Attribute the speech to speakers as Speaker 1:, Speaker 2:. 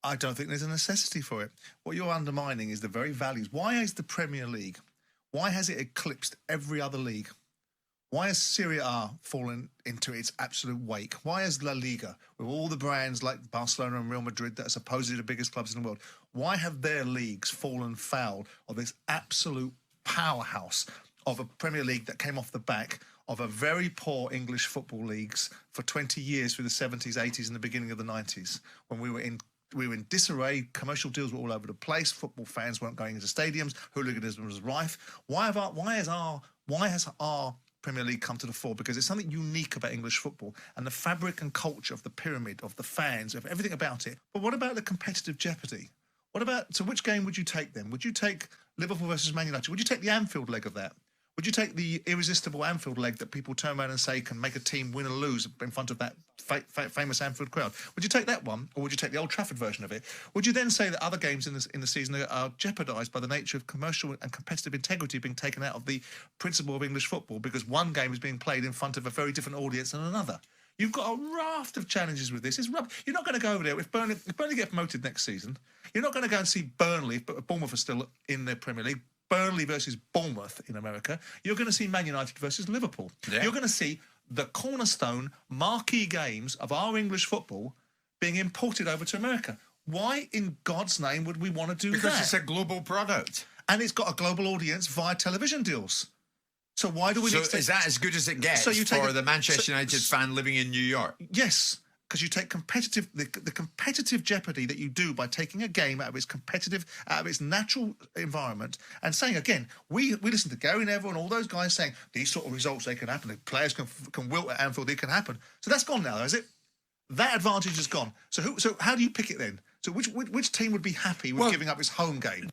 Speaker 1: I don't think there's a necessity for it. What you're undermining is the very values. Why is the Premier League, why has it eclipsed every other league? Why has Serie A fallen into its absolute wake? Why has La Liga, with all the brands like Barcelona and Real Madrid that are supposedly the biggest clubs in the world, why have their leagues fallen foul of this absolute powerhouse of a Premier League that came off the back of a very poor English football leagues for 20 years through the 70s, 80s and the beginning of the 90s, when we were in disarray, commercial deals were all over the place, football fans weren't going into stadiums, hooliganism was rife. Why has our Premier League come to the fore? Because there's something unique about English football and the fabric and culture of the pyramid, of the fans, of everything about it. But what about the competitive jeopardy? What about, so which game would you take then? Would you take Liverpool versus Man United? Would you take the Anfield leg of that? Would you take the irresistible Anfield leg that people turn around and say can make a team win or lose in front of that famous Anfield crowd? Would you take that one, or would you take the Old Trafford version of it? Would you then say that other games in the season are jeopardised by the nature of commercial and competitive integrity being taken out of the principle of English football because one game is being played in front of a very different audience than another? You've got a raft of challenges with this. You're not going to go over there. If Burnley get promoted next season, you're not going to go and see Burnley, if Bournemouth are still in the Premier League, Burnley versus Bournemouth in America. You're going to see Man United versus Liverpool. Yeah. You're going to see the cornerstone marquee games of our English football being imported over to America. Why in God's name would we want to do that?
Speaker 2: Because it's a global product.
Speaker 1: And it's got a global audience via television deals. So why do we need to...
Speaker 2: is that as good as it gets for the Manchester United fan living in New York?
Speaker 1: Yes, because you take the competitive jeopardy that you do by taking a game out of its natural environment and saying, again, we listen to Gary Neville and all those guys saying these sort of results, they can happen, the players can wilt at Anfield, it can happen. So that's gone now, is it? That advantage is gone. So how do you pick it then? So which team would be happy with giving up its home game?